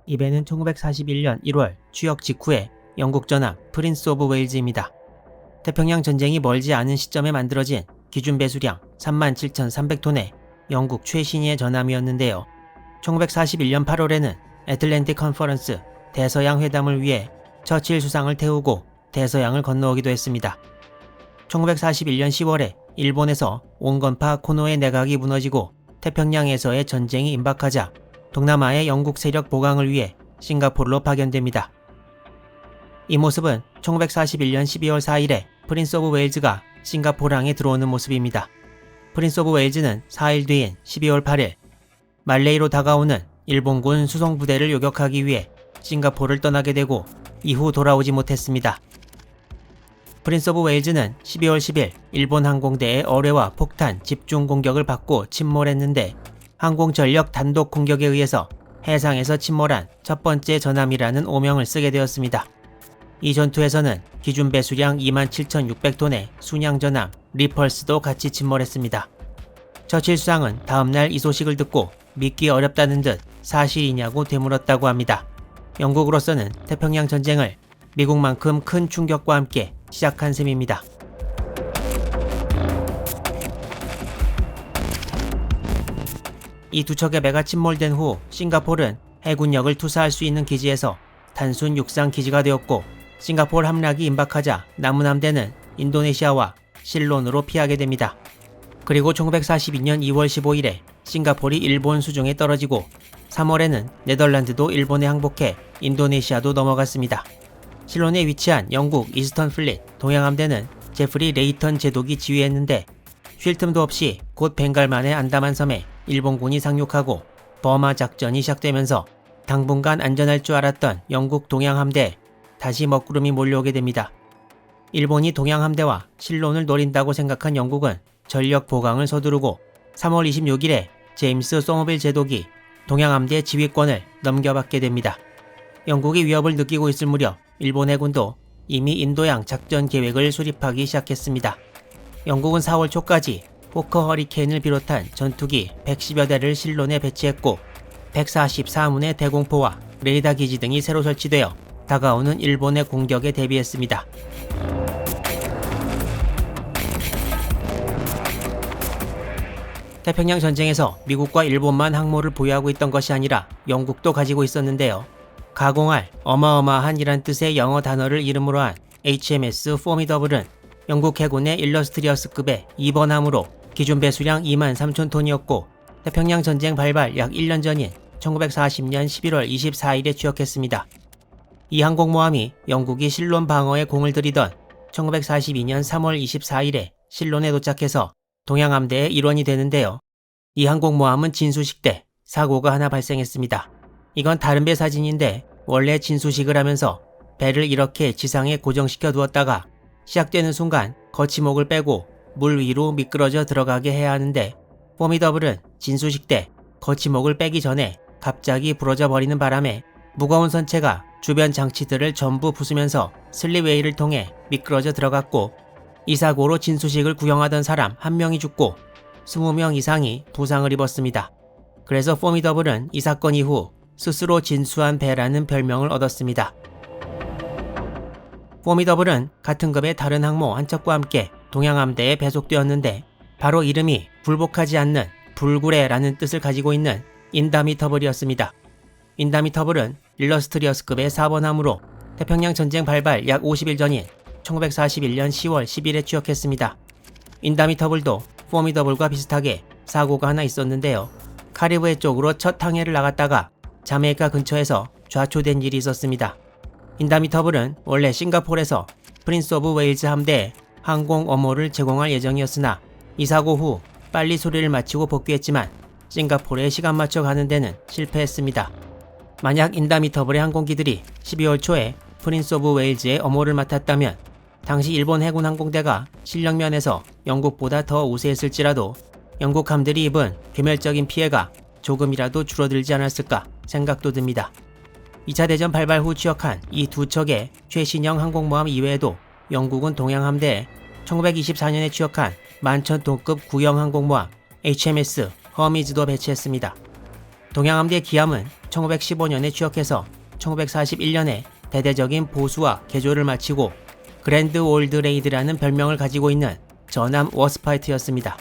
이 배는 1941년 1월 취역 직후에 영국 전함 프린스 오브 웨일즈입니다. 태평양 전쟁이 멀지 않은 시점에 만들어진 기준 배수량 37,300톤의 영국 최신의 전함이었는데요. 1941년 8월에는 애틀랜틱 컨퍼런스 대서양 회담을 위해 처칠 수상을 태우고 대서양을 건너오기도 했습니다. 1941년 10월에 일본에서 온건파 코노의 내각이 무너지고 태평양에서의 전쟁이 임박하자 동남아의 영국 세력 보강을 위해 싱가포르로 파견됩니다. 이 모습은 1941년 12월 4일에 프린스 오브 웨일즈가 싱가포르항에 들어오는 모습입니다. 프린스 오브 웨일즈는 4일 뒤인 12월 8일 말레이로 다가오는 일본군 수송부대를 요격하기 위해 싱가포르를 떠나게 되고 이후 돌아오지 못했습니다. 프린스 오브 웨일즈는 12월 10일 일본 항공대의 어뢰와 폭탄 집중 공격을 받고 침몰했는데 항공전력 단독 공격에 의해서 해상에서 침몰한 첫 번째 전함이라는 오명을 쓰게 되었습니다. 이 전투에서는 기준 배수량 27,600톤의 순양 전함 리펄스도 같이 침몰했습니다. 처칠 수상은 다음날 이 소식을 듣고 믿기 어렵다는 듯 사실이냐고 되물었다고 합니다. 영국으로서는 태평양 전쟁을 미국만큼 큰 충격과 함께 시작한 셈입니다. 이 두 척의 배가 침몰된 후 싱가포르는 해군력을 투사할 수 있는 기지에서 단순 육상 기지가 되었고 싱가포르 함락이 임박하자 남은 함대는 인도네시아와 실론으로 피하게 됩니다. 그리고 1942년 2월 15일에 싱가포르이 일본 수중에 떨어지고 3월에는 네덜란드도 일본에 항복해 인도네시아도 넘어갔습니다. 실론에 위치한 영국 이스턴 플릿 동양함대는 제프리 레이턴 제독이 지휘했는데 쉴 틈도 없이 곧 벵갈만의 안다만 섬에 일본군이 상륙하고 버마 작전이 시작되면서 당분간 안전할 줄 알았던 영국 동양함대에 다시 먹구름이 몰려오게 됩니다. 일본이 동양함대와 실론을 노린다고 생각한 영국은 전력 보강을 서두르고 3월 26일에 제임스 소머빌 제독이 동양함대 지휘권을 넘겨받게 됩니다. 영국이 위협을 느끼고 있을 무렵 일본 해군도 이미 인도양 작전 계획을 수립하기 시작했습니다. 영국은 4월 초까지 호커 허리케인을 비롯한 전투기 110여 대를 실론에 배치했고 144문의 대공포와 레이더 기지 등이 새로 설치되어 다가오는 일본의 공격에 대비했습니다. 태평양 전쟁에서 미국과 일본만 항모를 보유하고 있던 것이 아니라 영국도 가지고 있었는데요. 가공할 어마어마한이란 뜻의 영어 단어를 이름으로 한 HMS 포미더블은 영국 해군의 일러스트리어스급의 2번 함으로 기준 배수량 23,000톤이었고 태평양 전쟁 발발 약 1년 전인 1940년 11월 24일에 취역했습니다. 이 항공모함이 영국이 실론 방어에 공을 들이던 1942년 3월 24일에 실론에 도착해서 동양함대의 일원이 되는데요. 이 항공모함은 진수식 때 사고가 하나 발생했습니다. 이건 다른 배 사진인데 원래 진수식을 하면서 배를 이렇게 지상에 고정시켜 두었다가 시작되는 순간 거치목을 빼고 물 위로 미끄러져 들어가게 해야 하는데 포미더블은 진수식 때 거치목을 빼기 전에 갑자기 부러져 버리는 바람에 무거운 선체가 주변 장치들을 전부 부수면서 슬립웨이를 통해 미끄러져 들어갔고 이 사고로 진수식을 구경하던 사람 1명이 죽고 20명 이상이 부상을 입었습니다. 그래서 포미더블은 이 사건 이후 스스로 진수한 배라는 별명을 얻었습니다. 포미더블은 같은 급의 다른 항모 한 척과 함께 동양함대에 배속되었는데 바로 이름이 굴복하지 않는 불굴해라는 뜻을 가지고 있는 인다미터블이었습니다. 인다미터블은 일러스트리어스급의 4번 함으로 태평양 전쟁 발발 약 50일 전인 1941년 10월 10일에 취역했습니다. 인다미터블도 포미더블과 비슷하게 사고가 하나 있었는데요. 카리브해 쪽으로 첫 항해를 나갔다가 자메이카 근처에서 좌초된 일이 있었습니다. 인다미터블은 원래 싱가포르에서 프린스 오브 웨일즈 함대에 항공 업무를 제공할 예정이었으나 이 사고 후 빨리 수리를 마치고 복귀했지만 싱가포르에 시간 맞춰 가는 데는 실패했습니다. 만약 인다미터블의 항공기들이 12월 초에 프린스 오브 웨일즈의 업무를 맡았다면 당시 일본 해군 항공대가 실력면에서 영국보다 더 우세했을지라도 영국 함들이 입은 괴멸적인 피해가 조금이라도 줄어들지 않았을까 생각도 듭니다. 2차 대전 발발 후 취역한 이 두 척의 최신형 항공모함 이외에도 영국은 동양함대에 1924년에 취역한 11,000톤급 구형 항공모함 HMS 허미즈도 배치했습니다. 동양함대 기함은 1515년에 취역해서 1541년에 대대적인 보수와 개조를 마치고 그랜드 올드 레이드라는 별명을 가지고 있는 전함 워스파이트였습니다.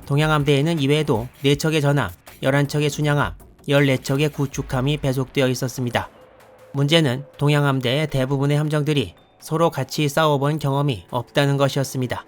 동양함대에는 이외에도 4척의 전함, 11척의 순양함, 14척의 구축함이 배속되어 있었습니다. 문제는 동양함대의 대부분의 함정들이 서로 같이 싸워본 경험이 없다는 것이었습니다.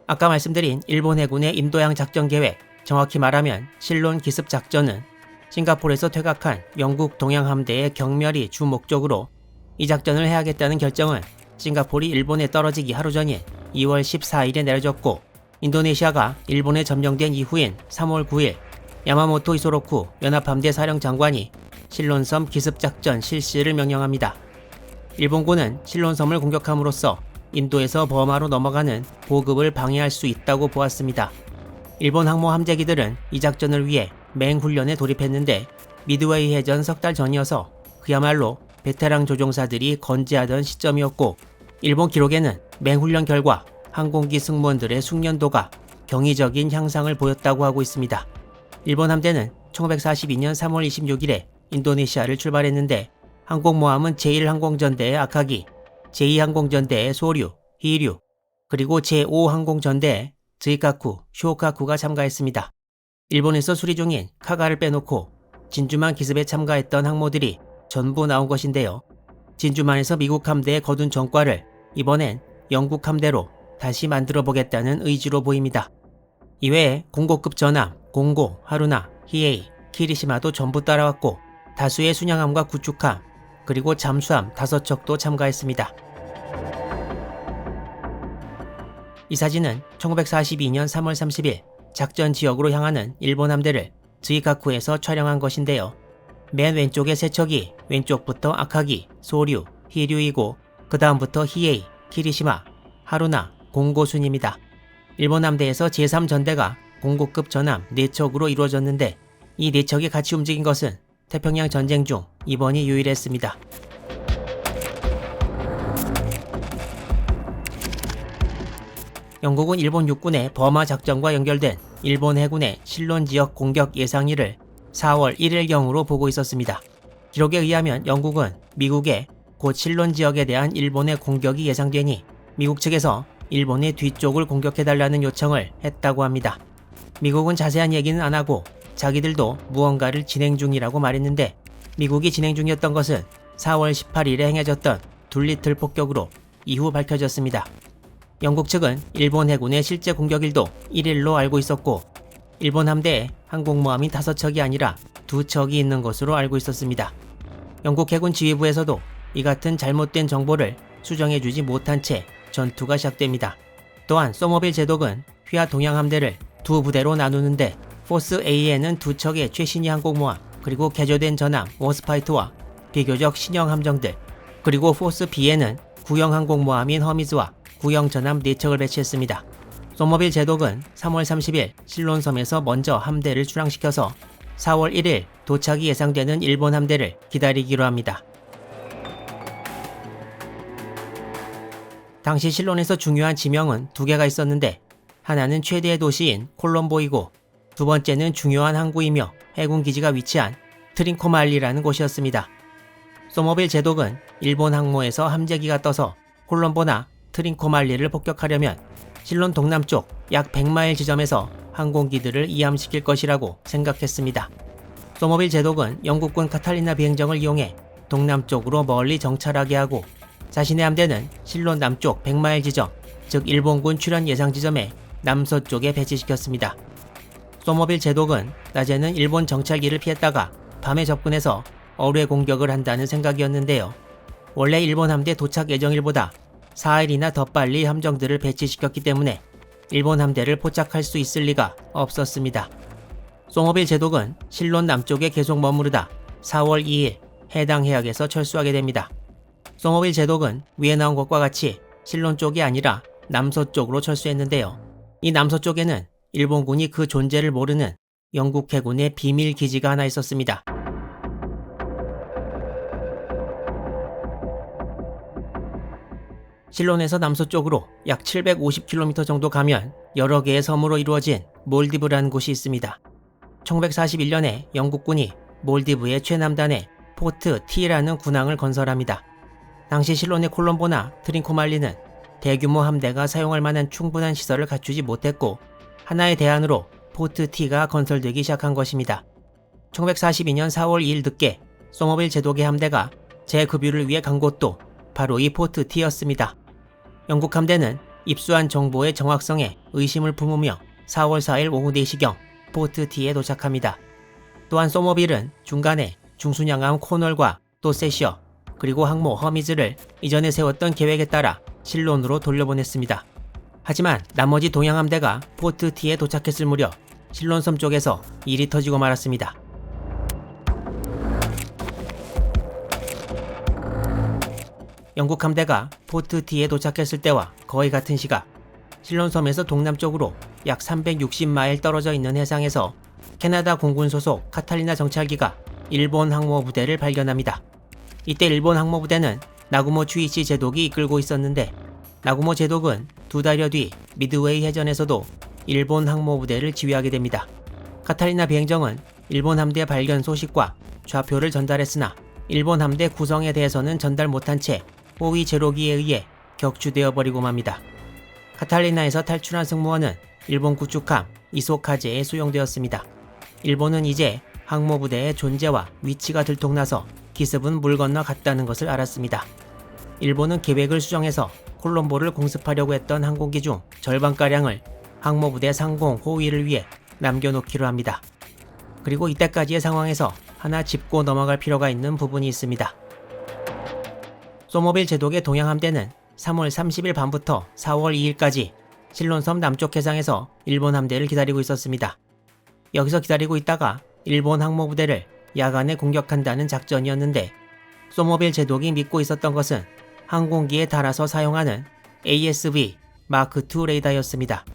아까 말씀드린 일본 해군의 인도양 작전 계획, 정확히 말하면 실론 기습 작전은 싱가포르에서 퇴각한 영국 동양함대의 경멸이 주 목적으로 이 작전을 해야겠다는 결정은 싱가포르이 일본에 떨어지기 하루 전인 2월 14일에 내려졌고 인도네시아가 일본에 점령된 이후인 3월 9일 야마모토 이소로쿠 연합함대 사령장관이 실론섬 기습작전 실시를 명령합니다. 일본군은 실론섬을 공격함으로써 인도에서 버마로 넘어가는 보급을 방해할 수 있다고 보았습니다. 일본 항모 함재기들은 이 작전을 위해 맹훈련에 돌입했는데 미드웨이 해전 석 달 전이어서 그야말로 베테랑 조종사들이 건재하던 시점이었고 일본 기록에는 맹훈련 결과 항공기 승무원들의 숙련도가 경이적인 향상을 보였다고 하고 있습니다. 일본 함대는 1942년 3월 26일에 인도네시아를 출발했는데 항공모함은 제1항공전대의 아카기, 제2항공전대의 소류, 히류, 그리고 제5항공전대의 즈이카쿠, 쇼카쿠가 참가했습니다. 일본에서 수리 중인 카가를 빼놓고 진주만 기습에 참가했던 항모들이 전부 나온 것인데요. 진주만에서 미국 함대에 거둔 전과를 이번엔 영국 함대로 다시 만들어보겠다는 의지로 보입니다. 이외에 공고급 전함, 공고, 하루나, 히에이, 키리시마도 전부 따라왔고 다수의 순양함과 구축함, 그리고 잠수함 5척도 참가했습니다. 이 사진은 1942년 3월 30일 작전 지역으로 향하는 일본 함대를 즈이카쿠에서 촬영한 것인데요. 맨 왼쪽의 세 척이 왼쪽부터 아카기, 소류, 히류이고 그 다음부터 히에이, 키리시마, 하루나, 공고순입니다. 일본 함대에서 제3전대가 공고급 전함 4척으로 이루어졌는데 이 4척이 같이 움직인 것은 태평양 전쟁 중 이번이 유일했습니다. 영국은 일본 육군의 버마 작전과 연결된 일본 해군의 실론 지역 공격 예상일을 4월 1일경으로 보고 있었습니다. 기록에 의하면 영국은 미국의 곧 실론 지역에 대한 일본의 공격이 예상되니 미국 측에서 일본의 뒤쪽을 공격해달라는 요청을 했다고 합니다. 미국은 자세한 얘기는 안 하고 자기들도 무언가를 진행 중이라고 말했는데 미국이 진행 중이었던 것은 4월 18일에 행해졌던 둘리틀 폭격으로 이후 밝혀졌습니다. 영국 측은 일본 해군의 실제 공격일도 1일로 알고 있었고 일본 함대에 항공모함이 5척이 아니라 2척이 있는 것으로 알고 있었습니다. 영국 해군 지휘부에서도 이 같은 잘못된 정보를 수정해주지 못한 채 전투가 시작됩니다. 또한 소머빌 제독은 휘하 동양 함대를 2부대로 나누는데 포스 A에는 2척의 최신의 항공모함 그리고 개조된 전함 워스파이트와 비교적 신형 함정들 그리고 포스 B에는 구형 항공모함인 허미즈와 구형 전함 4척을 배치했습니다. 소머빌 제독은 3월 30일 실론섬에서 먼저 함대를 출항시켜서 4월 1일 도착이 예상되는 일본 함대를 기다리기로 합니다. 당시 실론에서 중요한 지명은 2개가 있었는데 하나는 최대의 도시인 콜롬보이고 두 번째는 중요한 항구이며 해군기지가 위치한 트린코말리라는 곳이었습니다. 소머빌 제독은 일본 항모에서 함재기가 떠서 콜롬보나 트린코말리를 폭격하려면 실론 동남쪽 약 100마일 지점에서 항공기들을 이함시킬 것이라고 생각했습니다. 소머빌 제독은 영국군 카탈리나 비행정을 이용해 동남쪽으로 멀리 정찰하게 하고 자신의 함대는 실론 남쪽 100마일 지점, 즉 일본군 출현 예상 지점에 남서쪽에 배치시켰습니다. 소머빌 제독은 낮에는 일본 정찰기를 피했다가 밤에 접근해서 어뢰 공격을 한다는 생각이었는데요. 원래 일본 함대 도착 예정일보다 4일이나 더 빨리 함정들을 배치시켰기 때문에 일본 함대를 포착할 수 있을 리가 없었습니다. 소머빌 제독은 실론 남쪽에 계속 머무르다 4월 2일 해당 해역에서 철수하게 됩니다. 소머빌 제독은 위에 나온 것과 같이 실론 쪽이 아니라 남서쪽으로 철수했는데요. 이 남서쪽에는 일본군이 그 존재를 모르는 영국 해군의 비밀 기지가 하나 있었습니다. 실론에서 남서쪽으로 약 750km 정도 가면 여러 개의 섬으로 이루어진 몰디브라는 곳이 있습니다. 1941년에 영국군이 몰디브의 최남단에 포트 T라는 군항을 건설합니다. 당시 실론의 콜롬보나 트린코말리는 대규모 함대가 사용할 만한 충분한 시설을 갖추지 못했고 하나의 대안으로 포트 T가 건설되기 시작한 것입니다. 1942년 4월 2일 늦게 소머빌 제독의 함대가 재급유를 위해 간 곳도 바로 이 포트 T였습니다. 영국 함대는 입수한 정보의 정확성에 의심을 품으며 4월 4일 오후 4시경 포트 T에 도착합니다. 또한 소머빌은 중간에 중순양함 코널과 도세셔 그리고 항모 허미즈를 이전에 세웠던 계획에 따라 실론으로 돌려보냈습니다. 하지만 나머지 동양함대가 포트 T에 도착했을 무렵 실론섬 쪽에서 일이 터지고 말았습니다. 영국 함대가 포트 T에 도착했을 때와 거의 같은 시각 실론섬에서 동남쪽으로 약 360마일 떨어져 있는 해상에서 캐나다 공군 소속 카탈리나 정찰기가 일본 항모부대를 발견합니다. 이때 일본 항모부대는 나구모 추이시 제독이 이끌고 있었는데 나구모 제독은 2달여 뒤 미드웨이 해전에서도 일본 항모부대를 지휘하게 됩니다. 카탈리나 비행정은 일본 함대 발견 소식과 좌표를 전달했으나 일본 함대 구성에 대해서는 전달 못한 채 호위 제로기에 의해 격추되어 버리고 맙니다. 카탈리나에서 탈출한 승무원은 일본 구축함 이소카제에 수용되었습니다. 일본은 이제 항모부대의 존재와 위치가 들통나서 기습은 물 건너 갔다는 것을 알았습니다. 일본은 계획을 수정해서 콜롬보를 공습하려고 했던 항공기 중 절반가량을 항모부대 상공 호위를 위해 남겨놓기로 합니다. 그리고 이때까지의 상황에서 하나 짚고 넘어갈 필요가 있는 부분이 있습니다. 소머빌 제독의 동양함대는 3월 30일 밤부터 4월 2일까지 실론섬 남쪽 해상에서 일본 함대를 기다리고 있었습니다. 여기서 기다리고 있다가 일본 항모부대를 야간에 공격한다는 작전이었는데 소머빌 제독이 믿고 있었던 것은 항공기에 달아서 사용하는 ASV 마크2 레이더였습니다.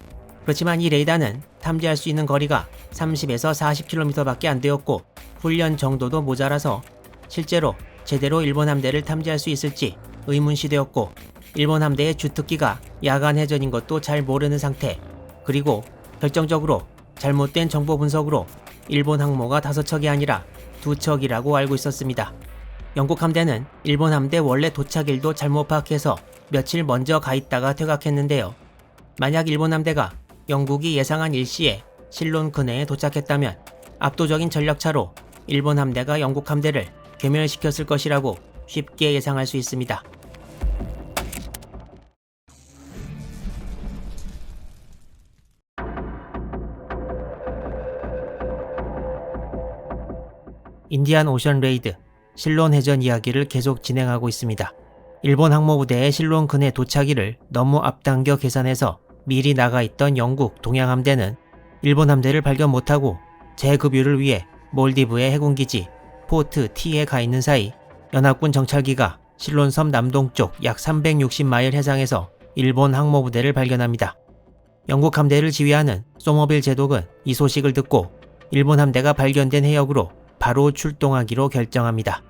그렇지만 이 레이더는 탐지할 수 있는 거리가 30에서 40km밖에 안 되었고 훈련 정도도 모자라서 실제로 제대로 일본 함대를 탐지할 수 있을지 의문시되었고 일본 함대의 주특기가 야간 해전인 것도 잘 모르는 상태 그리고 결정적으로 잘못된 정보 분석으로 일본 항모가 5척이 아니라 2척이라고 알고 있었습니다. 영국 함대는 일본 함대 원래 도착일도 잘못 파악해서 며칠 먼저 가 있다가 퇴각했는데요. 만약 일본 함대가 영국이 예상한 일시에 실론 근해에 도착했다면 압도적인 전력차로 일본 함대가 영국 함대를 괴멸시켰을 것이라고 쉽게 예상할 수 있습니다. 인디안 오션 레이드, 실론 해전 이야기를 계속 진행하고 있습니다. 일본 항모부대의 실론 근해 도착일을 너무 앞당겨 계산해서 미리 나가 있던 영국 동양함대는 일본 함대를 발견 못하고 재급유를 위해 몰디브의 해군기지 포트 T에 가 있는 사이 연합군 정찰기가 실론섬 남동쪽 약 360마일 해상에서 일본 항모부대를 발견합니다. 영국 함대를 지휘하는 소머빌 제독은 이 소식을 듣고 일본 함대가 발견된 해역으로 바로 출동하기로 결정합니다.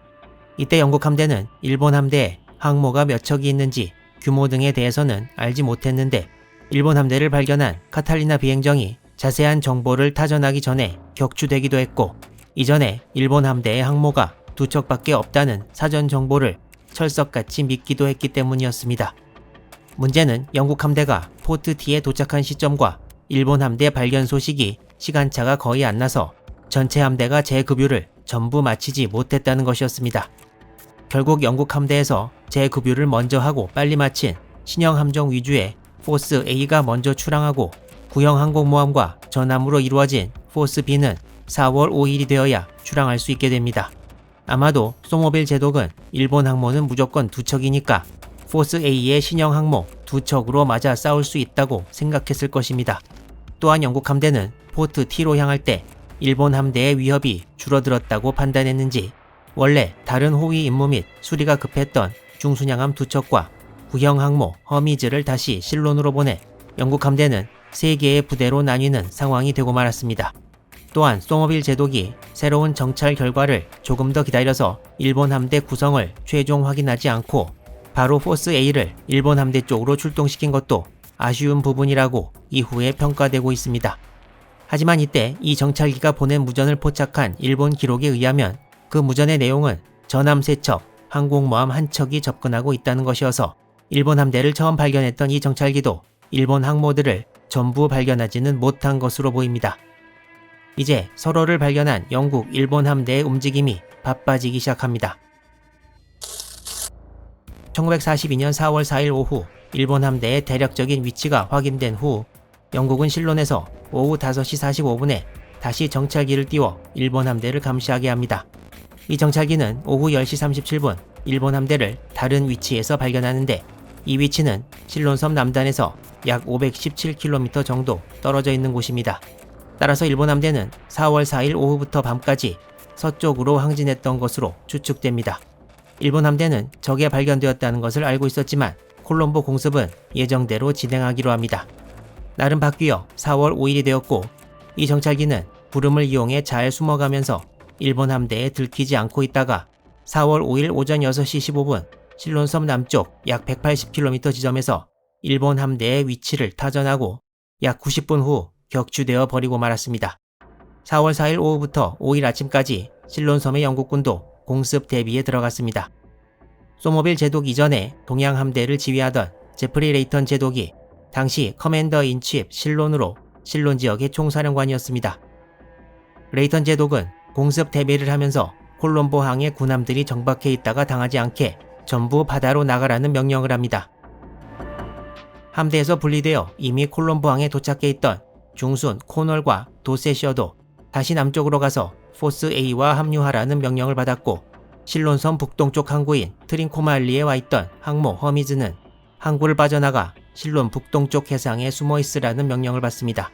이때 영국 함대는 일본 함대에 항모가 몇 척이 있는지 규모 등에 대해서는 알지 못했는데 일본 함대를 발견한 카탈리나 비행정이 자세한 정보를 타전하기 전에 격추되기도 했고 이전에 일본 함대의 항모가 2척밖에 없다는 사전 정보를 철석같이 믿기도 했기 때문이었습니다. 문제는 영국 함대가 포트 T에 도착한 시점과 일본 함대 발견 소식이 시간차가 거의 안 나서 전체 함대가 재급유를 전부 마치지 못했다는 것이었습니다. 결국 영국 함대에서 재급유를 먼저 하고 빨리 마친 신형 함정 위주의 포스 A가 먼저 출항하고 구형 항공모함과 전함으로 이루어진 포스 B는 4월 5일이 되어야 출항할 수 있게 됩니다. 아마도 소머빌 제독은 일본 항모는 무조건 2척이니까 포스 A의 신형 항모 2척으로 맞아 싸울 수 있다고 생각했을 것입니다. 또한 영국 함대는 포트 T로 향할 때 일본 함대의 위협이 줄어들었다고 판단했는지 원래 다른 호위 임무 및 수리가 급했던 중순양함 2척과 구형 항모 허미즈를 다시 실론으로 보내 영국 함대는 3개의 부대로 나뉘는 상황이 되고 말았습니다. 또한 소머빌 제독이 새로운 정찰 결과를 조금 더 기다려서 일본 함대 구성을 최종 확인하지 않고 바로 포스 A를 일본 함대 쪽으로 출동시킨 것도 아쉬운 부분이라고 이후에 평가되고 있습니다. 하지만 이때 이 정찰기가 보낸 무전을 포착한 일본 기록에 의하면 그 무전의 내용은 전함 3척, 항공모함 1척이 접근하고 있다는 것이어서 일본 함대를 처음 발견했던 이 정찰기도 일본 항모들을 전부 발견하지는 못한 것으로 보입니다. 이제 서로를 발견한 영국, 일본 함대의 움직임이 바빠지기 시작합니다. 1942년 4월 4일 오후 일본 함대의 대략적인 위치가 확인된 후 영국은 실론에서 오후 5시 45분에 다시 정찰기를 띄워 일본 함대를 감시하게 합니다. 이 정찰기는 오후 10시 37분 일본 함대를 다른 위치에서 발견하는데 이 위치는 실론섬 남단에서 약 517km 정도 떨어져 있는 곳입니다. 따라서 일본 함대는 4월 4일 오후부터 밤까지 서쪽으로 항진했던 것으로 추측됩니다. 일본 함대는 적에 발견되었다는 것을 알고 있었지만 콜롬보 공습은 예정대로 진행하기로 합니다. 날은 바뀌어 4월 5일이 되었고 이 정찰기는 구름을 이용해 잘 숨어가면서 일본 함대에 들키지 않고 있다가 4월 5일 오전 6시 15분 실론섬 남쪽 약 180km 지점에서 일본 함대의 위치를 타전하고 약 90분 후 격추되어 버리고 말았습니다. 4월 4일 오후부터 5일 아침까지 실론섬의 영국군도 공습 대비에 들어갔습니다. 소모빌 제독 이전에 동양 함대를 지휘하던 제프리 레이턴 제독이 당시 커맨더 인칩 실론으로 실론 지역의 총사령관이었습니다. 레이턴 제독은 공습 대비를 하면서 콜롬보 항에 군함들이 정박해 있다가 당하지 않게 전부 바다로 나가라는 명령을 합니다. 함대에서 분리되어 이미 콜롬보 항에 도착해 있던 중순, 코널과 도세셔도 다시 남쪽으로 가서 포스 A와 합류하라는 명령을 받았고 실론섬 북동쪽 항구인 트린코말리에 와 있던 항모 허미즈는 항구를 빠져나가 실론 북동쪽 해상에 숨어 있으라는 명령을 받습니다.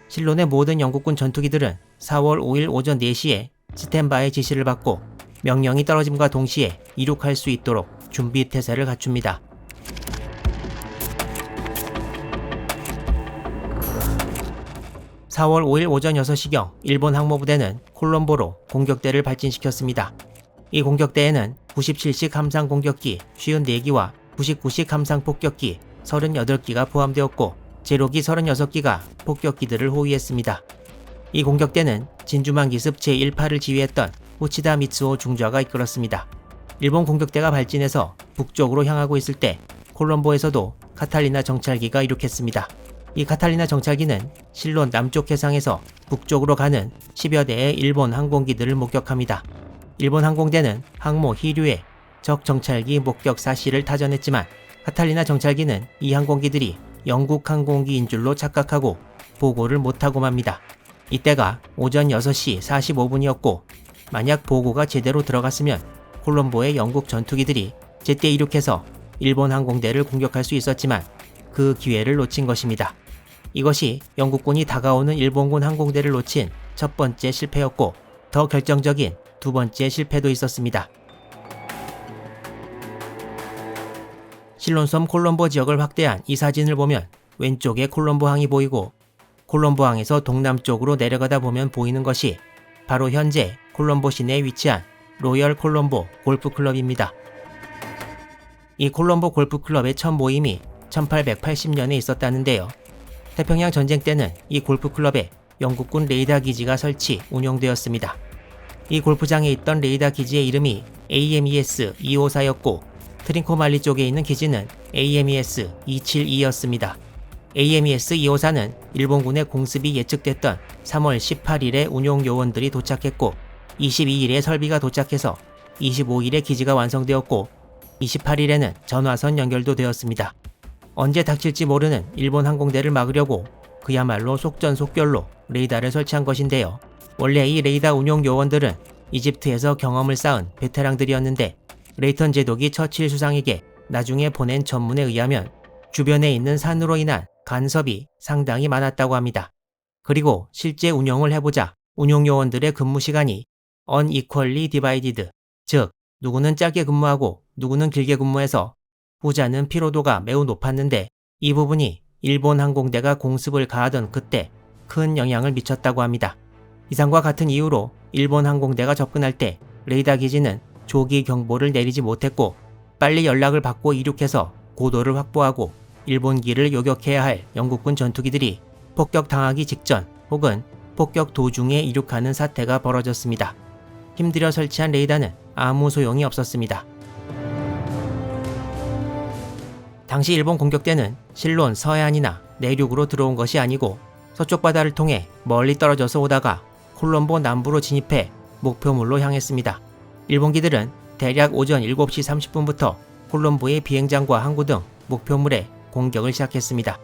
실론의 모든 영국군 전투기들은 4월 5일 오전 4시에 스탠바의 지시를 받고 명령이 떨어짐과 동시에 이륙할 수 있도록 준비 태세를 갖춥니다. (4월 5일) 오전 6시경 일본 항모부대는 콜롬보로 공격대를 발진시켰습니다. 이 공격대에는 97식 함상 공격기 54기와 99식 함상 폭격기 38기가 포함되었고 제로기 36기가 폭격기들을 호위했습니다. 이 공격대는 진주만 기습 제1파를 지휘했던 호치다 미츠오 중좌가 이끌었습니다. 일본 공격대가 발진해서 북쪽으로 향하고 있을 때 콜롬보에서도 카탈리나 정찰기가 이륙했습니다. 이 카탈리나 정찰기는 실론 남쪽 해상에서 북쪽으로 가는 10여 대의 일본 항공기들을 목격합니다. 일본 항공대는 항모 히류의 적 정찰기 목격 사실을 타전했지만 카탈리나 정찰기는 이 항공기들이 영국 항공기인 줄로 착각하고 보고를 못하고 맙니다. 이때가 오전 6시 45분이었고 만약 보고가 제대로 들어갔으면 콜롬보의 영국 전투기들이 제때 이륙해서 일본 항공대를 공격할 수 있었지만 그 기회를 놓친 것입니다. 이것이 영국군이 다가오는 일본군 항공대를 놓친 첫 번째 실패였고 더 결정적인 두 번째 실패도 있었습니다. 실론섬 콜롬보 지역을 확대한 이 사진을 보면 왼쪽에 콜롬보항이 보이고 콜롬보항에서 동남쪽으로 내려가다 보면 보이는 것이 바로 현재 콜롬보 시내에 위치한 로열 콜롬보 골프클럽입니다. 이 콜롬보 골프클럽의 첫 모임이 1880년에 있었다는데요. 태평양 전쟁 때는 이 골프클럽에 영국군 레이더 기지가 설치, 운영되었습니다. 이 골프장에 있던 레이더 기지의 이름이 AMES-254였고 트린코말리 쪽에 있는 기지는 AMES-272였습니다. AMES-254는 일본군의 공습이 예측됐던 3월 18일에 운용 요원들이 도착했고 22일에 설비가 도착해서 25일에 기지가 완성되었고 28일에는 전화선 연결도 되었습니다. 언제 닥칠지 모르는 일본 항공대를 막으려고 그야말로 속전속결로 레이더를 설치한 것인데요. 원래 이 레이더 운용 요원들은 이집트에서 경험을 쌓은 베테랑들이었는데 레이턴 제독이 처칠 수상에게 나중에 보낸 전문에 의하면 주변에 있는 산으로 인한 간섭이 상당히 많았다고 합니다. 그리고 실제 운영을 해보자 운용 요원들의 근무 시간이 unequally divided, 즉 누구는 짧게 근무하고 누구는 길게 근무해서 후자는 피로도가 매우 높았는데 이 부분이 일본 항공대가 공습을 가하던 그때 큰 영향을 미쳤다고 합니다. 이상과 같은 이유로 일본 항공대가 접근할 때 레이더 기지는 조기 경보를 내리지 못했고 빨리 연락을 받고 이륙해서 고도를 확보하고 일본기를 요격해야 할 영국군 전투기들이 폭격당하기 직전 혹은 폭격 도중에 이륙하는 사태가 벌어졌습니다. 힘들여 설치한 레이더는 아무 소용이 없었습니다. 당시 일본 공격대는 실론 서해안이나 내륙으로 들어온 것이 아니고 서쪽 바다를 통해 멀리 떨어져서 오다가 콜롬보 남부로 진입해 목표물로 향했습니다. 일본기들은 대략 오전 7시 30분부터 콜롬보의 비행장과 항구 등 목표물에 공격을 시작했습니다.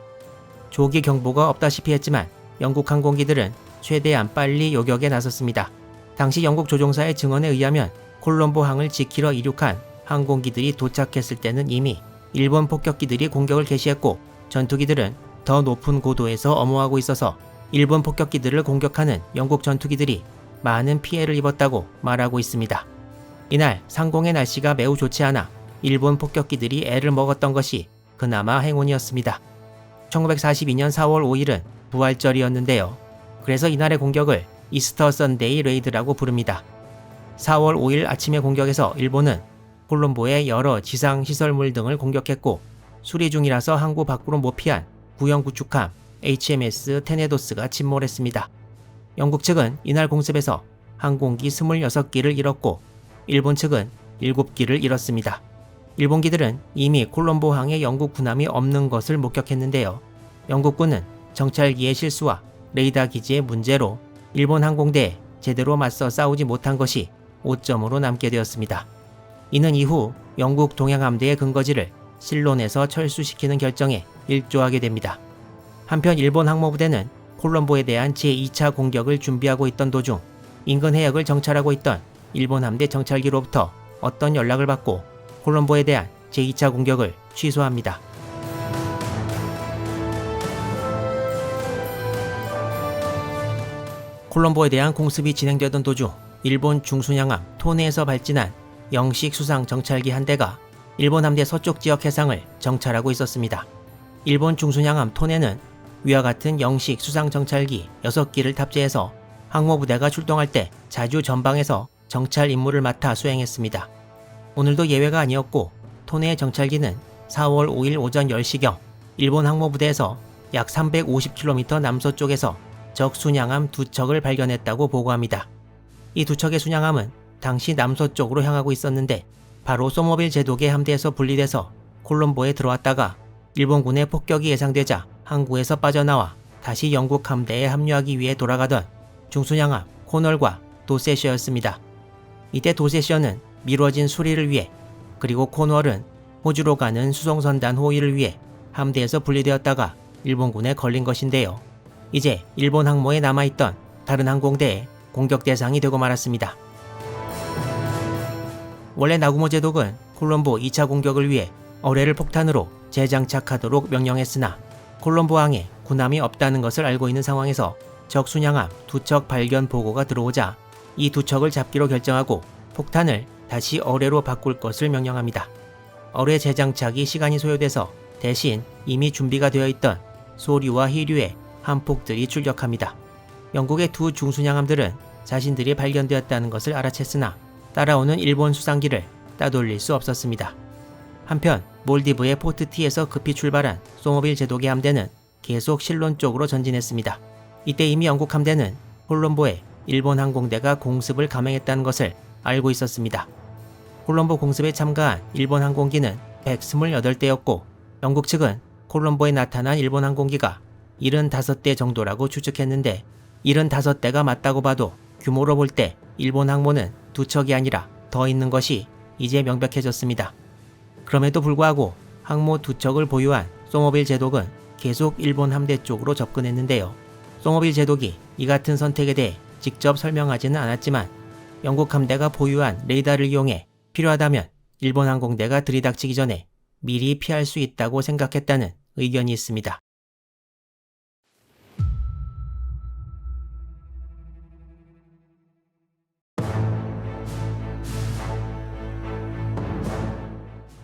조기 경보가 없다시피 했지만 영국 항공기들은 최대한 빨리 요격에 나섰습니다. 당시 영국 조종사의 증언에 의하면 콜롬보 항을 지키러 이륙한 항공기들이 도착했을 때는 이미 일본 폭격기들이 공격을 개시했고 전투기들은 더 높은 고도에서 엄호하고 있어서 일본 폭격기들을 공격하는 영국 전투기들이 많은 피해를 입었다고 말하고 있습니다. 이날 상공의 날씨가 매우 좋지 않아 일본 폭격기들이 애를 먹었던 것이 그나마 행운이었습니다. 1942년 4월 5일은 부활절이었는데요. 그래서 이날의 공격을 이스터 선데이 레이드라고 부릅니다. 4월 5일 아침의 공격에서 일본은 콜롬보의 여러 지상 시설물 등을 공격했고 수리 중이라서 항구 밖으로 못 피한 구형 구축함 HMS 테네도스가 침몰했습니다. 영국 측은 이날 공습에서 항공기 26기를 잃었고 일본 측은 7기를 잃었습니다. 일본기들은 이미 콜롬보 항에 영국 군함이 없는 것을 목격했는데요. 영국군은 정찰기의 실수와 레이더 기지의 문제로 일본 항공대에 제대로 맞서 싸우지 못한 것이 오점으로 남게 되었습니다. 이는 이후 영국 동양함대의 근거지를 실론에서 철수시키는 결정에 일조하게 됩니다. 한편 일본 항모부대는 콜롬보에 대한 제2차 공격을 준비하고 있던 도중 인근 해역을 정찰하고 있던 일본 함대 정찰기로부터 어떤 연락을 받고 콜롬보에 대한 제2차 공격을 취소합니다. 콜롬보에 대한 공습이 진행되던 도중 일본 중순양함 토네에서 발진한 영식 수상 정찰기 한 대가 일본 함대 서쪽 지역 해상을 정찰하고 있었습니다. 일본 중순양함 토네는 위와 같은 영식 수상 정찰기 6기를 탑재해서 항모부대가 출동할 때 자주 전방에서 정찰 임무를 맡아 수행했습니다. 오늘도 예외가 아니었고 토네의 정찰기는 4월 5일 오전 10시경 일본 항모부대에서 약 350km 남서쪽에서 적 순양함 2척을 발견했다고 보고합니다. 이 2척의 순양함은 당시 남서쪽으로 향하고 있었는데 바로 소모빌 제독의 함대에서 분리돼서 콜롬보에 들어왔다가 일본군의 폭격이 예상되자 항구에서 빠져나와 다시 영국 함대에 합류하기 위해 돌아가던 중순양함 코널과 도세셔였습니다. 이때 도세셔는 미뤄진 수리를 위해 그리고 코널은 호주로 가는 수송선단 호위를 위해 함대에서 분리되었다가 일본군에 걸린 것인데요. 이제 일본 항모에 남아있던 다른 항공대의 공격 대상이 되고 말았습니다. 원래 나구모 제독은 콜롬보 2차 공격을 위해 어뢰를 폭탄으로 재장착하도록 명령했으나 콜롬보 항에 군함이 없다는 것을 알고 있는 상황에서 적 순양함 2척 발견 보고가 들어오자 이 2척을 잡기로 결정하고 폭탄을 다시 어뢰로 바꿀 것을 명령합니다. 어뢰 재장착이 시간이 소요돼서 대신 이미 준비가 되어 있던 소류와 희류의 함폭들이 출격합니다. 영국의 두 중순양함들은 자신들이 발견되었다는 것을 알아챘으나 따라오는 일본 수상기를 따돌릴 수 없었습니다. 한편 몰디브의 포트티에서 급히 출발한 소모빌 제독의 함대는 계속 실론 쪽으로 전진했습니다. 이때 이미 영국 함대는 콜롬보에 일본 항공대가 공습을 감행했다는 것을 알고 있었습니다. 콜롬보 공습에 참가한 일본 항공기는 128대였고 영국 측은 콜롬보에 나타난 일본 항공기가 75대 정도라고 추측했는데 75대가 맞다고 봐도 규모로 볼 때 일본 항모는 2척이 아니라 더 있는 것이 이제 명백해졌습니다. 그럼에도 불구하고 항모 2척을 보유한 소모빌 제독은 계속 일본 함대 쪽으로 접근했는데요. 소모빌 제독이 이 같은 선택에 대해 직접 설명하지는 않았지만 영국 함대가 보유한 레이더를 이용해 필요하다면 일본 항공대가 들이닥치기 전에 미리 피할 수 있다고 생각했다는 의견이 있습니다.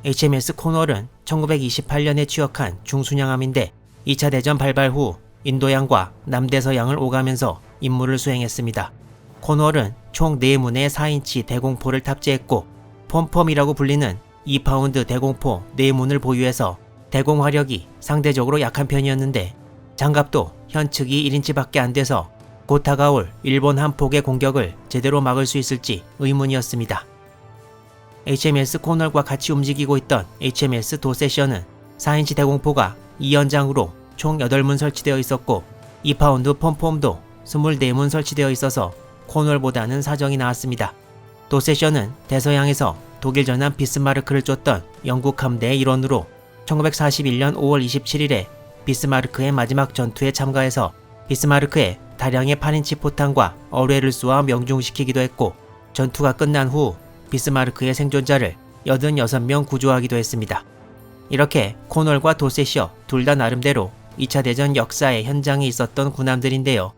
HMS 코널은 1928년에 취역한 중순양함인데 2차 대전 발발 후 인도양과 남대서양을 오가면서 임무를 수행했습니다. 코널은 총 4문의 4인치 대공포를 탑재했고 폼폼이라고 불리는 2파운드 대공포 4문을 보유해서 대공 화력이 상대적으로 약한 편이었는데 장갑도 현 측이 1인치밖에 안 돼서 곧 다가올 일본 한폭의 공격을 제대로 막을 수 있을지 의문이었습니다. HMS 코널과 같이 움직이고 있던 HMS 도세셔는 4인치 대공포가 2연장으로 총 8문 설치되어 있었고 2파운드 펌폼도 24문 설치되어 있어서 코널보다는 사정이 나았습니다. 도세셔는 대서양에서 독일 전함 비스마르크를 쫓던 영국 함대의 일원으로 1941년 5월 27일에 비스마르크의 마지막 전투에 참가해서 비스마르크의 다량의 8인치 포탄과 어뢰를 쏘아 명중시키기도 했고 전투가 끝난 후 비스마르크의 생존자를 86명 구조하기도 했습니다. 이렇게 코널과 도세셔 둘 다 나름대로 2차 대전 역사의 현장에 있었던 군함들인데요.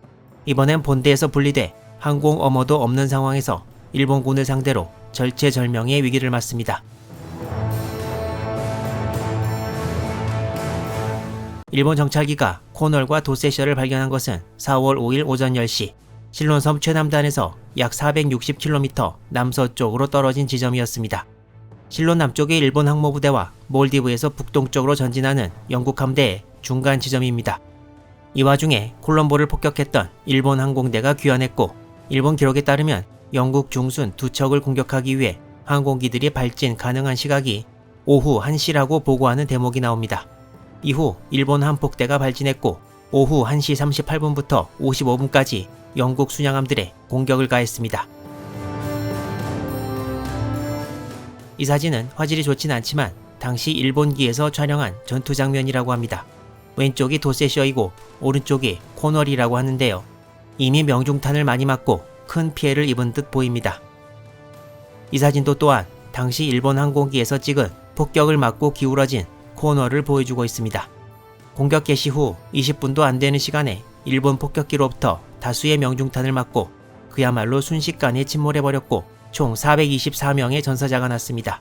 이번엔 본대에서 분리돼 항공 어머도 없는 상황에서 일본군을 상대로 절체절명의 위기를 맞습니다. 일본 정찰기가 코널과 도세셔를 발견한 것은 4월 5일 오전 10시 실론섬 최남단에서 약 460km 남서쪽으로 떨어진 지점이었습니다. 실론 남쪽의 일본 항모부대와 몰디브에서 북동쪽으로 전진하는 영국 함대의 중간 지점입니다. 이 와중에 콜럼보를 폭격했던 일본 항공대가 귀환했고 일본 기록에 따르면 영국 중순 2척을 공격하기 위해 항공기들이 발진 가능한 시각이 오후 1시라고 보고하는 대목이 나옵니다. 이후 일본 한폭대가 발진했고 오후 1시 38분부터 55분까지 영국 순양함들의 공격을 가했습니다. 이 사진은 화질이 좋진 않지만 당시 일본기에서 촬영한 전투 장면이라고 합니다. 왼쪽이 도세셔이고 오른쪽이 코널이라고 하는데요. 이미 명중탄을 많이 맞고 큰 피해를 입은 듯 보입니다. 이 사진도 또한 당시 일본 항공기에서 찍은 폭격을 맞고 기울어진 코널을 보여주고 있습니다. 공격 개시 후 20분도 안 되는 시간에 일본 폭격기로부터 다수의 명중탄을 맞고 그야말로 순식간에 침몰해버렸고 총 424명의 전사자가 났습니다.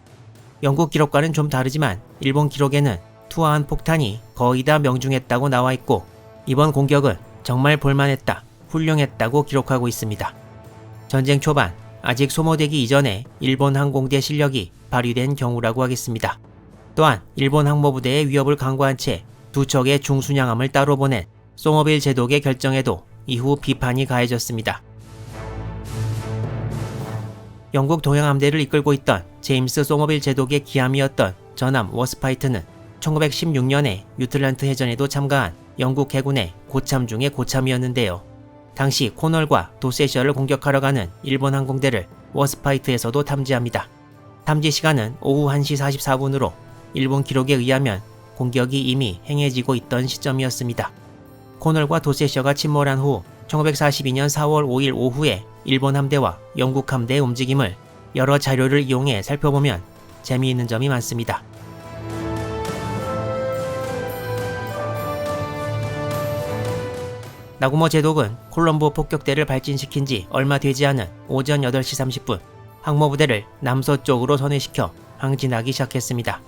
영국 기록과는 좀 다르지만 일본 기록에는 투하한 폭탄이 거의 다 명중했다고 나와 있고 이번 공격은 정말 볼만했다, 훌륭했다고 기록하고 있습니다. 전쟁 초반 아직 소모되기 이전에 일본 항공대 실력이 발휘된 경우라고 하겠습니다. 또한 일본 항모부대의 위협을 강구한 채 2척의 중순양함을 따로 보낸 소머빌 제독의 결정에도 이후 비판이 가해졌습니다. 영국 동양함대를 이끌고 있던 제임스 소머빌 제독의 기함이었던 전함 워스파이트는 1916년에 유틀란트 해전에도 참가한 영국 해군의 고참 중의 고참이었는데요. 당시 코널과 도세셔를 공격하러 가는 일본 항공대를 워스파이트에서도 탐지합니다. 탐지 시간은 오후 1시 44분으로 일본 기록에 의하면 공격이 이미 행해지고 있던 시점이었습니다. 코널과 도세셔가 침몰한 후 1942년 4월 5일 오후에 일본 함대와 영국 함대의 움직임을 여러 자료를 이용해 살펴보면 재미있는 점이 많습니다. 나구모 제독은 콜럼보 폭격대를 발진시킨 지 얼마 되지 않은 오전 8시 30분 항모부대를 남서쪽으로 선회시켜 항진하기 시작했습니다.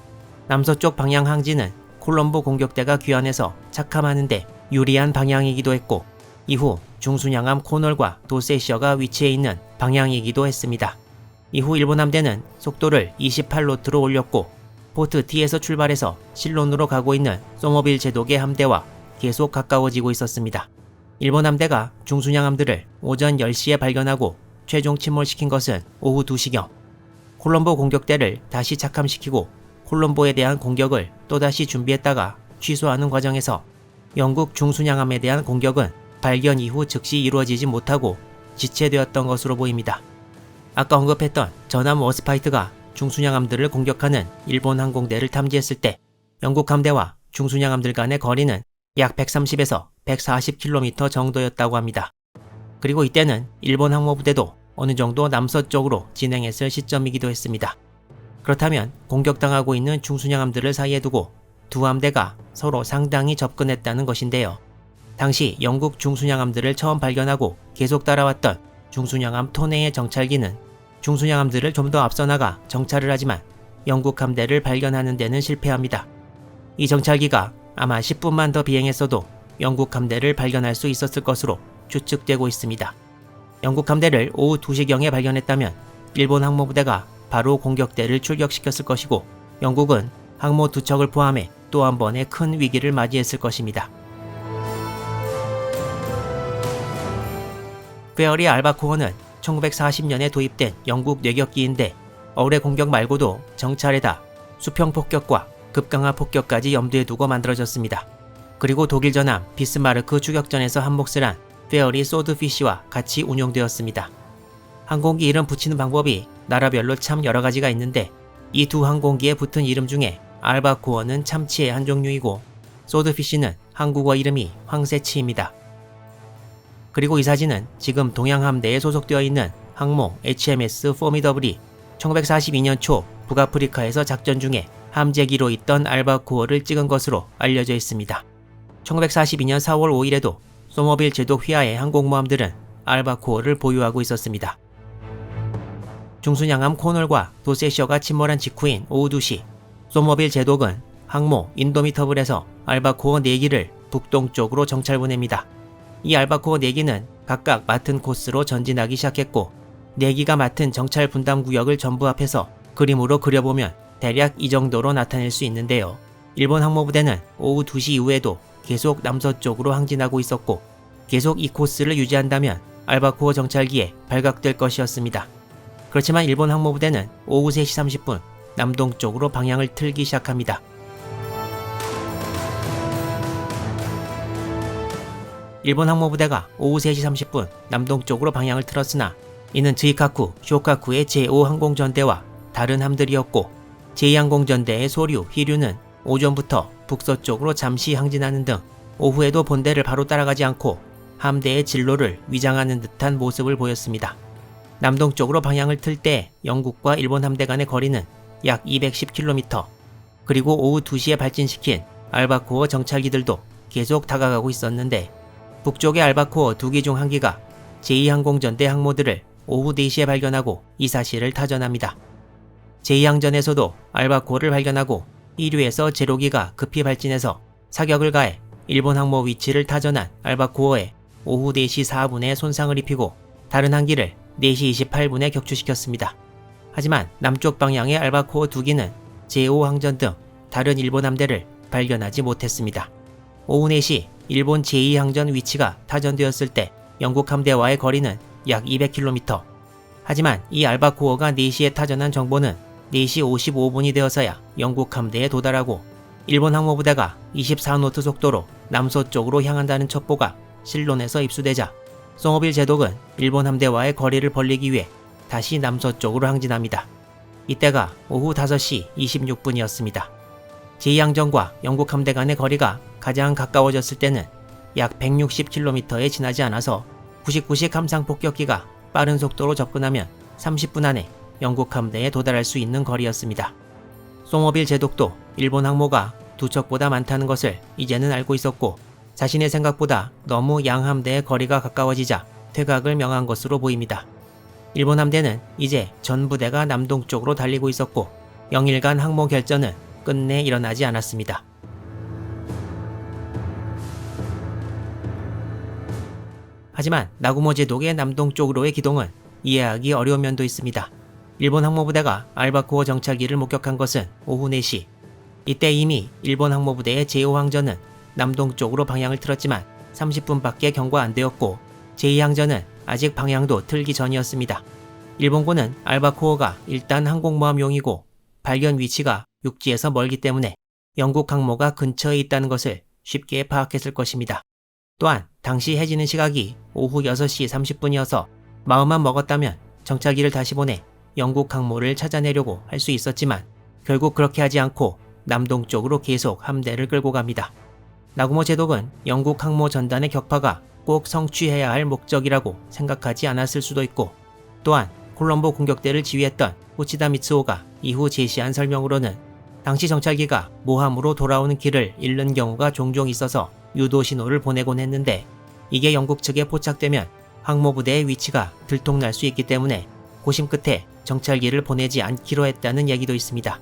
남서쪽 방향 항진은 콜럼보 공격대가 귀환해서 착함하는 데 유리한 방향이기도 했고 이후 중순양함 코널과 도세셔가 위치해 있는 방향이기도 했습니다. 이후 일본 함대는 속도를 28노트로 올렸고 포트 T에서 출발해서 실론으로 가고 있는 소머빌 제독의 함대와 계속 가까워지고 있었습니다. 일본 함대가 중순양함들을 오전 10시에 발견하고 최종 침몰시킨 것은 오후 2시경. 콜럼보 공격대를 다시 착함시키고 콜럼보에 대한 공격을 또다시 준비했다가 취소하는 과정에서 영국 중순양함에 대한 공격은 발견 이후 즉시 이루어지지 못하고 지체되었던 것으로 보입니다. 아까 언급했던 전함 워스파이트가 중순양함들을 공격하는 일본 항공대를 탐지했을 때 영국 함대와 중순양함들 간의 거리는 약 130에서 140km 정도였다고 합니다. 그리고 이때는 일본 항모부대도 어느 정도 남서쪽으로 진행했을 시점이기도 했습니다. 그렇다면 공격당하고 있는 중순양함들을 사이에 두고 두 함대가 서로 상당히 접근했다는 것인데요. 당시 영국 중순양함들을 처음 발견하고 계속 따라왔던 중순양함 토네의 정찰기는 중순양함들을 좀 더 앞서 나가 정찰을 하지만 영국 함대를 발견하는 데는 실패합니다. 이 정찰기가 아마 10분만 더 비행했어도 영국 함대를 발견할 수 있었을 것으로 추측되고 있습니다. 영국 함대를 오후 2시경에 발견했다면 일본 항모부대가 바로 공격대를 출격시켰을 것이고 영국은 항모 2척을 포함해 또 한 번의 큰 위기를 맞이했을 것입니다. 페어리 알바코어는 1940년에 도입된 영국 뇌격기인데 어뢰 공격 말고도 정찰에다 수평 폭격과 급강하 폭격까지 염두에 두고 만들어졌습니다. 그리고 독일 전함 비스마르크 추격전에서 한몫을 한 페어리 소드피쉬와 같이 운용되었습니다. 항공기 이름 붙이는 방법이 나라별로 참 여러 가지가 있는데 이 두 항공기에 붙은 이름 중에 알바코어는 참치의 한 종류이고 소드피쉬는 한국어 이름이 황새치입니다. 그리고 이 사진은 지금 동양함대에 소속되어 있는 항모 HMS 포미더블이 1942년 초 북아프리카에서 작전 중에 함재기로 있던 알바코어를 찍은 것으로 알려져 있습니다. 1942년 4월 5일에도 소머빌 제독 휘하의 항공모함들은 알바코어를 보유하고 있었습니다. 중순양함 코널과 도세셔가 침몰한 직후인 오후 2시 소머빌 제독은 항모 인도미터블에서 알바코어 4기를 북동쪽으로 정찰 보냅니다. 이 알바코어 4기는 각각 맡은 코스로 전진하기 시작했고 4기가 맡은 정찰 분담 구역을 전부 합해서 그림으로 그려보면 대략 이 정도로 나타낼 수 있는데요. 일본 항모부대는 오후 2시 이후에도 계속 남서쪽으로 항진하고 있었고 계속 이 코스를 유지한다면 알바코어 정찰기에 발각될 것이었습니다. 그렇지만 일본 항모부대는 오후 3시 30분 남동쪽으로 방향을 틀기 시작합니다. 일본 항모부대가 오후 3시 30분 남동쪽으로 방향을 틀었으나 이는 즈이카쿠, 쇼카쿠의 제5항공전대와 다른 함들이었고 제2항공전대의 소류, 희류는 오전부터 북서쪽으로 잠시 항진하는 등 오후에도 본대를 바로 따라가지 않고 함대의 진로를 위장하는 듯한 모습을 보였습니다. 남동쪽으로 방향을 틀 때 영국과 일본 함대 간의 거리는 약 210km, 그리고 오후 2시에 발진시킨 알바코어 정찰기들도 계속 다가가고 있었는데 북쪽의 알바코어 2기 중 1기가 제2항공전대 항모들을 오후 4시에 발견하고 이 사실을 타전합니다. 제2항전에서도 알바코어를 발견하고 1위에서 제로기가 급히 발진해서 사격을 가해 일본 항모 위치를 타전한 알바코어에 오후 4시 4분에 손상을 입히고 다른 한기를 4시 28분에 격추시켰습니다. 하지만 남쪽 방향의 알바코어 2기는 제5항전 등 다른 일본 함대를 발견하지 못했습니다. 오후 4시 일본 제2항전 위치가 타전되었을 때 영국 함대와의 거리는 약 200km. 하지만 이 알바코어가 4시에 타전한 정보는 4시 55분이 되어서야 영국 함대에 도달하고 일본 항모부대가 24노트 속도로 남서쪽으로 향한다는 첩보가 실론에서 입수되자 소머빌 제독은 일본 함대와의 거리를 벌리기 위해 다시 남서쪽으로 항진합니다. 이때가 오후 5시 26분이었습니다. 제2항전과 영국 함대 간의 거리가 가장 가까워졌을 때는 약 160km에 지나지 않아서 99식 함상 폭격기가 빠른 속도로 접근하면 30분 안에 영국 함대에 도달할 수 있는 거리였습니다. 소머빌 제독도 일본 항모가 2척보다 많다는 것을 이제는 알고 있었고 자신의 생각보다 너무 양함대의 거리가 가까워지자 퇴각을 명한 것으로 보입니다. 일본 함대는 이제 전 부대가 남동쪽으로 달리고 있었고 영일간 항모 결전은 끝내 일어나지 않았습니다. 하지만 나구모 제독의 남동쪽으로의 기동은 이해하기 어려운 면도 있습니다. 일본 항모부대가 알바코어 정찰기를 목격한 것은 오후 4시. 이때 이미 일본 항모부대의 제5항전은 남동쪽으로 방향을 틀었지만 30분밖에 경과 안 되었고 제2항전은 아직 방향도 틀기 전이었습니다. 일본군은 알바코어가 일단 항공모함용이고 발견 위치가 육지에서 멀기 때문에 영국 항모가 근처에 있다는 것을 쉽게 파악했을 것입니다. 또한 당시 해지는 시각이 오후 6시 30분이어서 마음만 먹었다면 정찰기를 다시 보내 영국 항모를 찾아내려고 할 수 있었지만 결국 그렇게 하지 않고 남동쪽으로 계속 함대를 끌고 갑니다. 나구모 제독은 영국 항모 전단의 격파가 꼭 성취해야 할 목적이라고 생각하지 않았을 수도 있고 또한 콜럼보 공격대를 지휘했던 후치다 미츠오가 이후 제시한 설명으로는 당시 정찰기가 모함으로 돌아오는 길을 잃는 경우가 종종 있어서 유도 신호를 보내곤 했는데 이게 영국 측에 포착되면 항모부대의 위치가 들통날 수 있기 때문에 고심 끝에 정찰기를 보내지 않기로 했다는 얘기도 있습니다.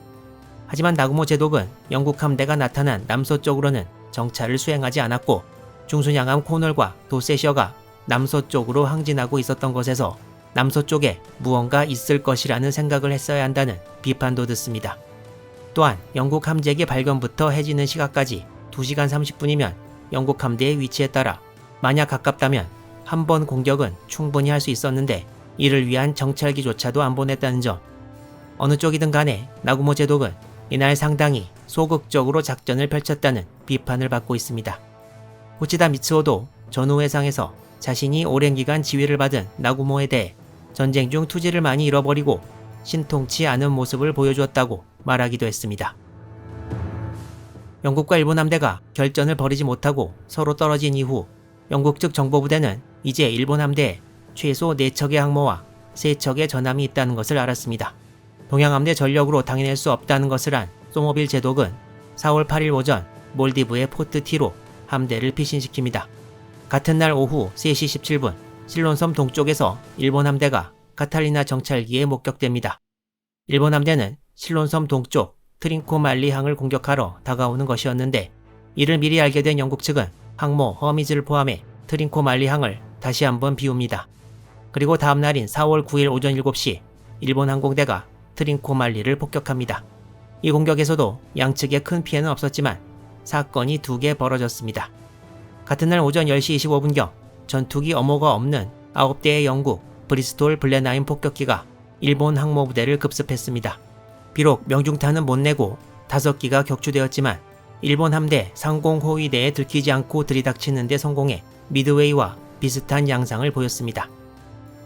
하지만 나구모 제독은 영국 함대가 나타난 남서쪽으로는 정찰을 수행하지 않았고 중순양함 코널과 도세셔가 남서쪽으로 항진하고 있었던 것에서 남서쪽에 무언가 있을 것이라는 생각을 했어야 한다는 비판도 듣습니다. 또한 영국 함재기 발견부터 해지는 시각까지 2시간 30분이면 영국 함대의 위치에 따라 만약 가깝다면 한 번 공격은 충분히 할 수 있었는데 이를 위한 정찰기조차도 안 보냈다는 점. 어느 쪽이든 간에 나구모 제독은 이날 상당히 소극적으로 작전을 펼쳤다는 비판을 받고 있습니다. 후치다 미츠오도 전후회상에서 자신이 오랜 기간 지휘를 받은 나구모에 대해 전쟁 중 투지를 많이 잃어버리고 신통치 않은 모습을 보여주었다고 말하기도 했습니다. 영국과 일본 함대가 결전을 벌이지 못하고 서로 떨어진 이후 영국 측 정보부대는 이제 일본 함대에 최소 4척의 항모와 3척의 전함이 있다는 것을 알았습니다. 동양함대 전력으로 당해낼 수 없다는 것을 안 소모빌 제독은 4월 8일 오전 몰디브의 포트 T로 함대를 피신시킵니다. 같은 날 오후 3시 17분 실론섬 동쪽에서 일본 함대가 카탈리나 정찰기에 목격됩니다. 일본 함대는 실론섬 동쪽 트린코말리항을 공격하러 다가오는 것이었는데 이를 미리 알게 된 영국 측은 항모 허미즈를 포함해 트린코말리항을 다시 한번 비웁니다. 그리고 다음 날인 4월 9일 오전 7시 일본 항공대가 트린코말리를 폭격합니다. 이 공격에서도 양측에 큰 피해는 없었지만 사건이 2개 벌어졌습니다. 같은 날 오전 10시 25분경 전투기 엄호가 없는 9대의 영국 브리스톨 블레나임 폭격기가 일본 항모부대를 급습했습니다. 비록 명중탄은 못 내고 5기가 격추되었지만 일본 함대 상공호위대에 들키지 않고 들이닥치는 데 성공해 미드웨이와 비슷한 양상을 보였습니다.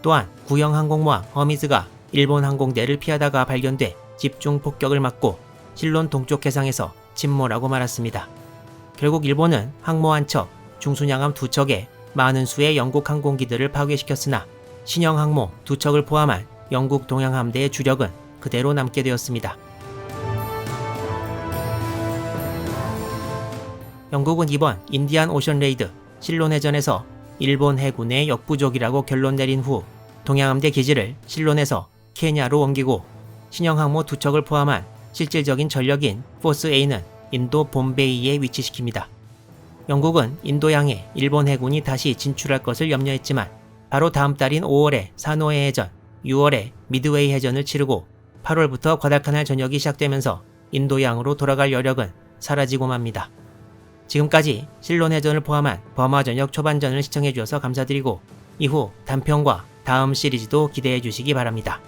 또한 구형 항공모함 허미즈가 일본 항공대를 피하다가 발견돼 집중 폭격을 맞고 실론 동쪽 해상에서 침몰하고 말았습니다. 결국 일본은 항모 한 척, 중순양함 2척에 많은 수의 영국 항공기들을 파괴시켰으나 신형 항모 2척을 포함한 영국 동양함대의 주력은 그대로 남게 되었습니다. 영국은 이번 인디안 오션 레이드 실론 해전에서 일본 해군의 역부족이라고 결론 내린 후 동양함대 기지를 실론에서 케냐로 옮기고 신형 항모 2척을 포함한 실질적인 전력인 포스 A는 인도 봄베이에 위치시킵니다. 영국은 인도양에 일본 해군이 다시 진출할 것을 염려했지만 바로 다음 달인 5월에 사노해 해전, 6월에 미드웨이 해전을 치르고 8월부터 과달카날 전역이 시작되면서 인도양으로 돌아갈 여력은 사라지고 맙니다. 지금까지 실론 해전을 포함한 버마 전역 초반전을 시청해주셔서 감사드리고 이후 단편과 다음 시리즈도 기대해 주시기 바랍니다.